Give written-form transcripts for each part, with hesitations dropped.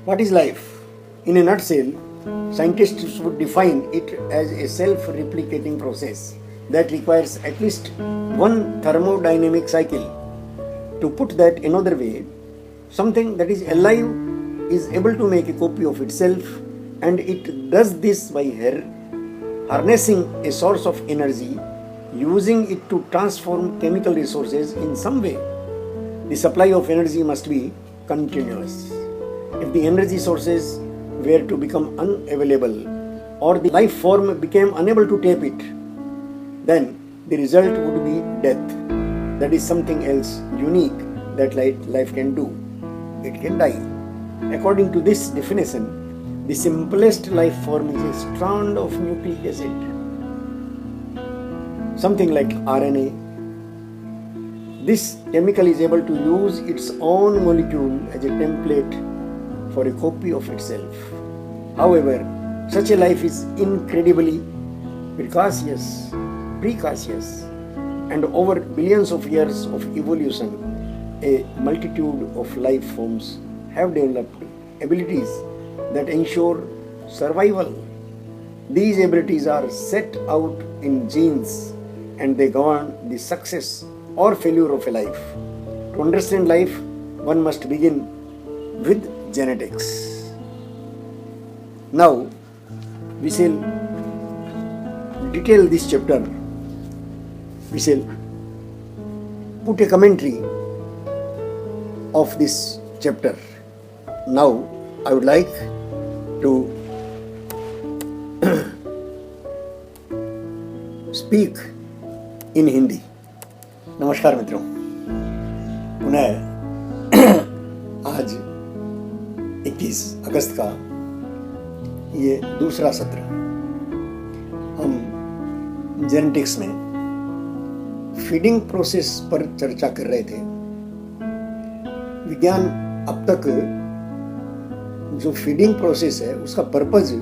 What is life? In a nutshell, scientists would define it as a self-replicating process that requires at least one thermodynamic cycle. To put that another way, something that is alive is able to make a copy of itself, and it does this by harnessing a source of energy, using it to transform chemical resources in some way. The supply of energy must be continuous. If the energy sources were to become unavailable or the life form became unable to tap it, then the result would be death. That is something else unique that life can do. It can die. According to this definition, the simplest life form is a strand of nucleic acid, something like RNA. This chemical is able to use its own molecule as a template for a copy of itself. However, such a life is incredibly precocious, and over billions of years of evolution, a multitude of life forms have developed abilities that ensure survival. These abilities are set out in genes, and they govern the success or failure of a life. To understand life, one must begin with genetics. Now, we shall detail this chapter. We shall put a commentary of this chapter. Now, I would like to speak in Hindi. नमस्कार मित्रों, पुनः आज 21 अगस्त का ये दूसरा सत्र हम genetics में फीडिंग प्रोसेस पर चर्चा कर रहे थे। विज्ञान अब तक जो फीडिंग प्रोसेस है उसका पर्पज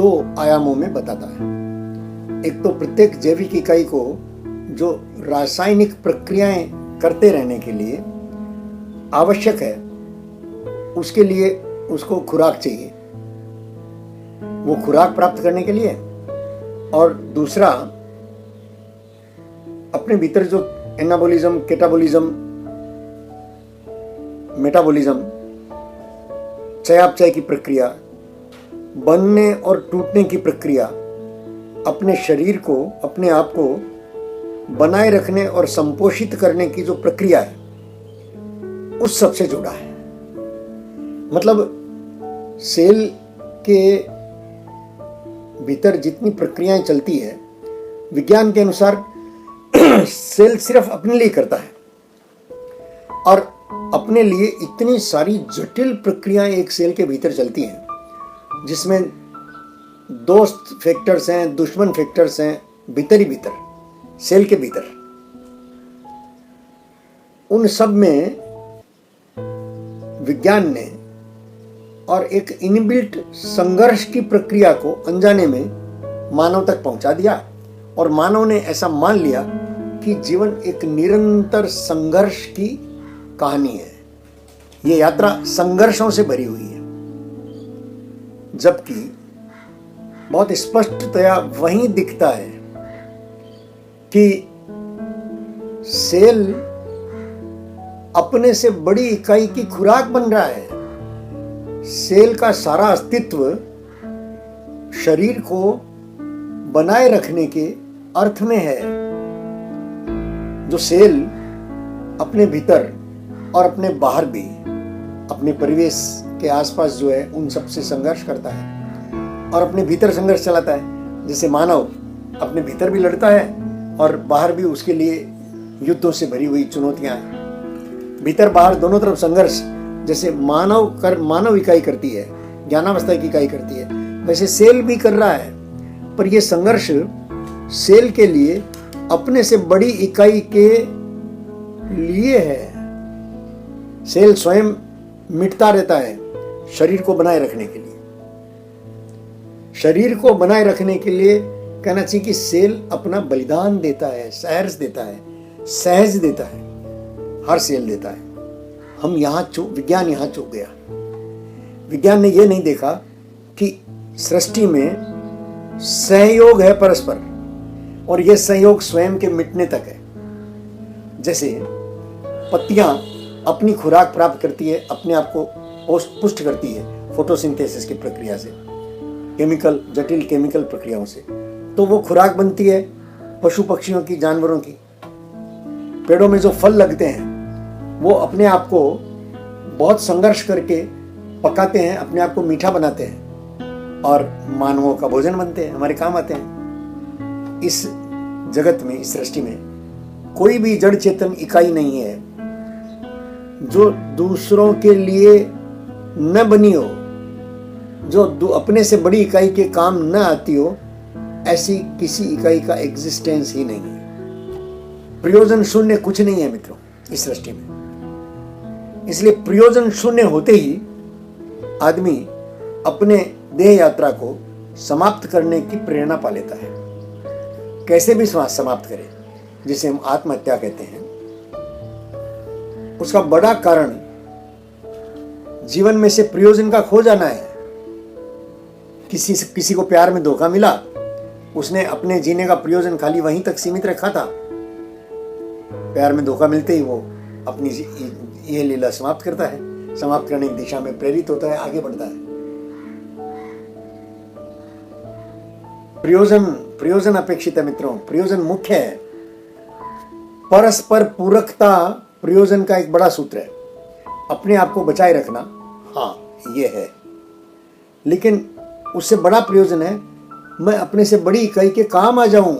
2 आयामों में बताता है। एक तो प्रत्येक जैविक इकाई को जो रासायनिक प्रक्रियाएं करते रहने के लिए आवश्यक है, उसके लिए उसको खुराक चाहिए, वो खुराक प्राप्त करने के लिए। और दूसरा, अपने भीतर जो एनाबोलिज्म, कैटाबोलिज्म, मेटाबॉलिज्म, चयापचय की प्रक्रिया, बनने और टूटने की प्रक्रिया, अपने शरीर को, अपने आप को बनाए रखने और संपोषित करने की जो प्रक्रिया है, उस सब से जुड़ा है। मतलब सेल के भीतर जितनी प्रक्रियाएं चलती है, विज्ञान के अनुसार सेल सिर्फ अपने लिए करता है, और अपने लिए इतनी सारी जटिल प्रक्रियाएं एक सेल के भीतर चलती हैं, जिसमें दोस्त फैक्टर्स हैं, दुश्मन फैक्टर्स हैं, भीतर ही भीतर, सेल के भीतर। उन सब में विज्ञान ने और एक इनबिल्ट संघर्ष की प्रक्रिया को अनजाने में मानव तक पहुंचा दिया, और मानव ने ऐसा मान लिया कि जीवन एक निरंतर संघर्ष की कहानी है। ये यात्रा संघर्षों से भरी हुई है, जबकि बहुत स्पष्टतया वहीं दिखता है कि सेल अपने से बड़ी इकाई की खुराक बन रहा है। सेल का सारा अस्तित्व शरीर को बनाए रखने के अर्थ में है। जो सेल अपने भीतर और अपने बाहर भी, अपने परिवेश के आसपास जो है, उन सब से संघर्ष करता है और अपने भीतर संघर्ष चलाता है। जैसे मानव अपने भीतर भी लड़ता है और बाहर भी उसके लिए युद्धों से भरी हुई चुनौतियां हैं। भीतर बाहर दोनों तरफ संघर्ष, जैसे मानव इकाई करती है, ज्ञानावस्था की इकाई करती है, वैसे सेल भी कर रहा है। पर यह संघर्ष सेल के लिए अपने से बड़ी इकाई के लिए है। सेल स्वयं मिटता रहता है शरीर को बनाए रखने के लिए। शरीर को बनाए रखने के लिए कहना चाहिए कि सेल अपना बलिदान देता है, सहर्ष देता है, सहज देता है। हर सेल देता है, हम विज्ञान यहाँ चूक गया। विज्ञान ने यह नहीं देखा कि सृष्टि में सहयोग है परस्पर, और यह सहयोग स्वयं के मिटने तक है। जैसे पत्तियां अपनी खुराक प्राप्त करती है, अपने आप को पुष्ट करती है फोटोसिंथेसिस की प्रक्रिया से, जटिल केमिकल प्रक्रियाओं से, तो वो खुराक बनती है पशु पक्षियों की, जानवरों की। पेड़ों में जो फल लगते हैं वो अपने आप को बहुत संघर्ष करके पकाते हैं, अपने आप को मीठा बनाते हैं और मानवों का भोजन बनते हैं, हमारे काम आते हैं। इस जगत में, इस सृष्टि में कोई भी जड़ चेतन इकाई नहीं है जो दूसरों के लिए न बनी हो, जो अपने से बड़ी इकाई के काम न आती हो। ऐसी किसी इकाई का एग्जिस्टेंस ही नहीं है। प्रयोजन शून्य कुछ नहीं है मित्रों इस सृष्टि में। इसलिए प्रयोजन शून्य होते ही आदमी अपने देह यात्रा को समाप्त करने की प्रेरणा पा लेता है। कैसे भी समाप्त करे, जिसे हम आत्महत्या कहते हैं, उसका बड़ा कारण जीवन में से प्रयोजन का खो जाना है। किसी को प्यार में धोखा मिला, उसने अपने जीने का प्रयोजन खाली वहीं तक सीमित रखा था। प्यार में धोखा मिलते ही वो अपनी ये लीला समाप्त करता है, समाप्त करने की दिशा में प्रेरित होता है, आगे बढ़ता है। प्रयोजन अपेक्षित है मित्रों, प्रयोजन मुख्य है। परस्पर पूरकता प्रयोजन का एक बड़ा सूत्र है। अपने आप को बचाए रखना, हाँ ये है, लेकिन उससे बड़ा प्रयोजन है मैं अपने से बड़ी इकाई के काम आ जाऊं।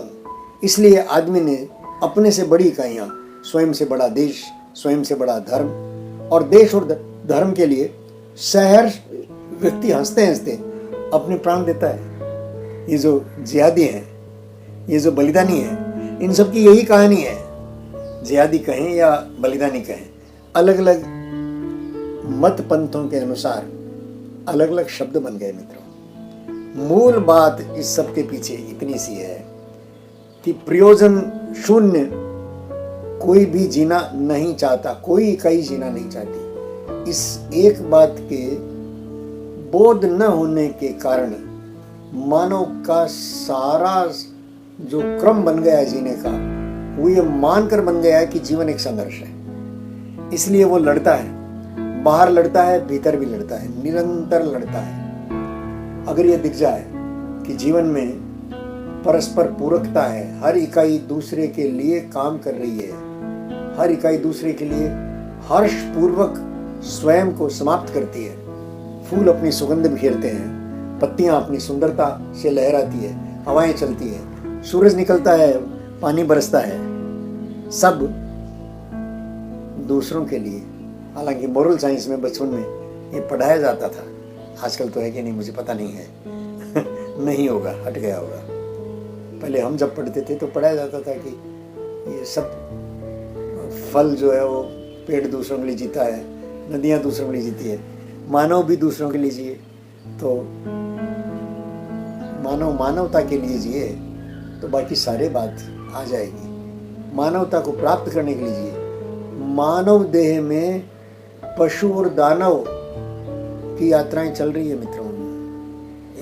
इसलिए आदमी ने अपने से बड़ी इकाइयां, स्वयं से बड़ा देश, स्वयं से बड़ा धर्म, और देश और धर्म के लिए सहर्ष व्यक्ति हंसते हंसते अपने प्राण देता है। ये जो जिहादी हैं, ये जो बलिदानी हैं, इन सब की यही कहानी है। जिहादी कहें या बलिदानी कहें, अलग अलग मत पंथों के अनुसार अलग अलग शब्द बन गए मित्रों। मूल बात इस सब के पीछे इतनी सी है कि प्रयोजन शून्य कोई भी जीना नहीं चाहता, कोई इकाई जीना नहीं चाहती। इस एक बात के बोध न होने के कारण मानव का सारा जो क्रम बन गया है जीने का, वो ये मानकर बन गया है कि जीवन एक संघर्ष है। इसलिए वो लड़ता है, बाहर लड़ता है, भीतर भी लड़ता है, निरंतर लड़ता है। अगर ये दिख जाए कि जीवन में परस्पर पूरकता है, हर इकाई दूसरे के लिए काम कर रही है, हर इकाई दूसरे के लिए हर्षपूर्वक स्वयं को समाप्त करती है। फूल अपनी सुगंध बिखेरते हैं, पत्तियां अपनी सुंदरता से लहराती है, हवाएं चलती है, सूरज निकलता है, पानी बरसता है, सब दूसरों के लिए। हालांकि मोरल साइंस में बचपन में ये पढ़ाया जाता था, आजकल तो है कि नहीं मुझे पता नहीं है नहीं होगा, हट गया होगा। पहले हम जब पढ़ते थे तो पढ़ाया जाता था कि ये सब फल जो है वो पेड़ दूसरों के लिए जीता है, नदियाँ दूसरों के लिए जीती है, मानव भी दूसरों के लिए जिए, तो मानवता के लिए जिए तो बाकी सारे बात आ जाएगी। मानवता को प्राप्त करने के लिए जिए। मानव देह में पशु और दानव की यात्राएं चल रही है मित्रों।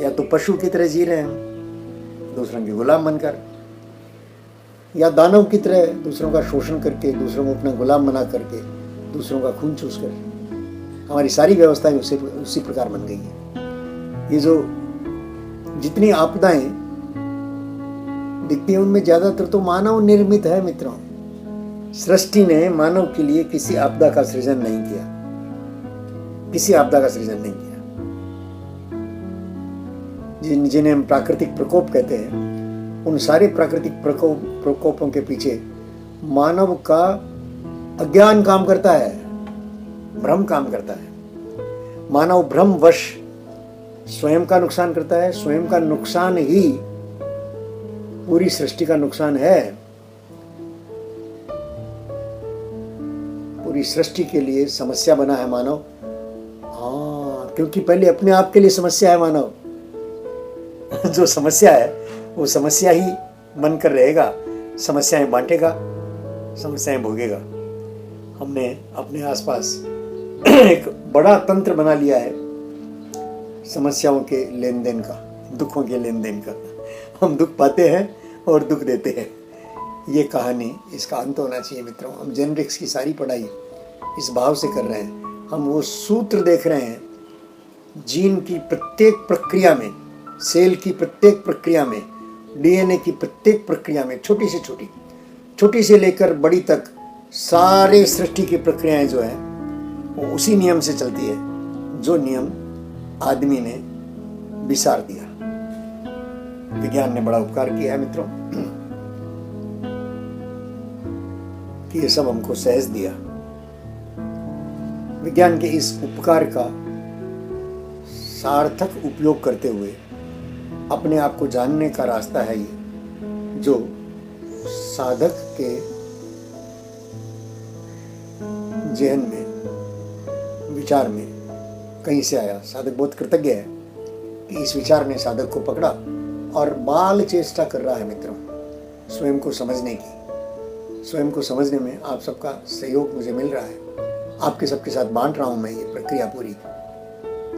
या तो पशु की तरह जी रहे हैं दूसरों के गुलाम बनकर, या दानव की तरह दूसरों का शोषण करके, दूसरों को अपना गुलाम बना करके, दूसरों का खून चूस कर। हमारी सारी व्यवस्थाएं उसी प्रकार बन गई है। ये जो जितनी आपदाएं दिखती हैं उनमें ज्यादातर तो मानव निर्मित है मित्रों। सृष्टि ने मानव के लिए किसी आपदा का सृजन नहीं किया, किसी आपदा का सृजन नहीं किया। जिन्हें हम प्राकृतिक प्रकोप कहते हैं, उन सारे प्राकृतिक प्रकोपों के पीछे मानव का अज्ञान काम करता है, भ्रम काम करता है। मानव भ्रमवश स्वयं का नुकसान करता है। स्वयं का नुकसान ही पूरी सृष्टि का नुकसान है। पूरी सृष्टि के लिए समस्या बना है मानव। हाँ, क्योंकि पहले अपने आप के लिए समस्या है मानव। जो समस्या है वो समस्या ही बनकर रहेगा, समस्याएं बांटेगा, समस्याएं भोगेगा। हमने अपने आसपास एक बड़ा तंत्र बना लिया है समस्याओं के लेन देन का, दुखों के लेन देन का। हम दुख पाते हैं और दुख देते हैं। ये कहानी, इसका अंत होना चाहिए मित्रों। हम जेनेटिक्स की सारी पढ़ाई इस भाव से कर रहे हैं। हम वो सूत्र देख रहे हैं जीन की प्रत्येक प्रक्रिया में, सेल की प्रत्येक प्रक्रिया में, डीएनए की प्रत्येक प्रक्रिया में, छोटी से लेकर बड़ी तक सारे सृष्टि की प्रक्रियाएं जो है वो उसी नियम से चलती है जो नियम आदमी ने विसार दिया। विज्ञान ने बड़ा उपकार किया है मित्रों कि ये सब हमको सहज दिया। विज्ञान के इस उपकार का सार्थक उपयोग करते हुए अपने आप को जानने का रास्ता है ये, जो साधक के जहन में, विचार में कहीं से आया। साधक बहुत कृतज्ञ है कि इस विचार ने साधक को पकड़ा और बाल चेष्टा कर रहा है मित्रों स्वयं को समझने की। स्वयं को समझने में आप सबका सहयोग मुझे मिल रहा है। आपके सबके साथ बांट रहा हूं मैं ये प्रक्रिया पूरी,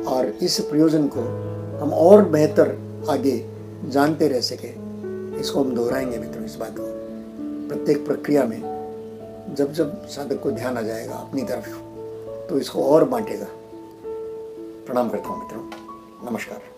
और इस प्रयोजन को हम और बेहतर आगे जानते रह सके, इसको हम दोहराएंगे मित्रों। इस बात को प्रत्येक प्रक्रिया में जब जब साधक को ध्यान आ जाएगा अपनी तरफ, तो इसको और बांटेगा। प्रणाम करता हूँ मित्रों, नमस्कार।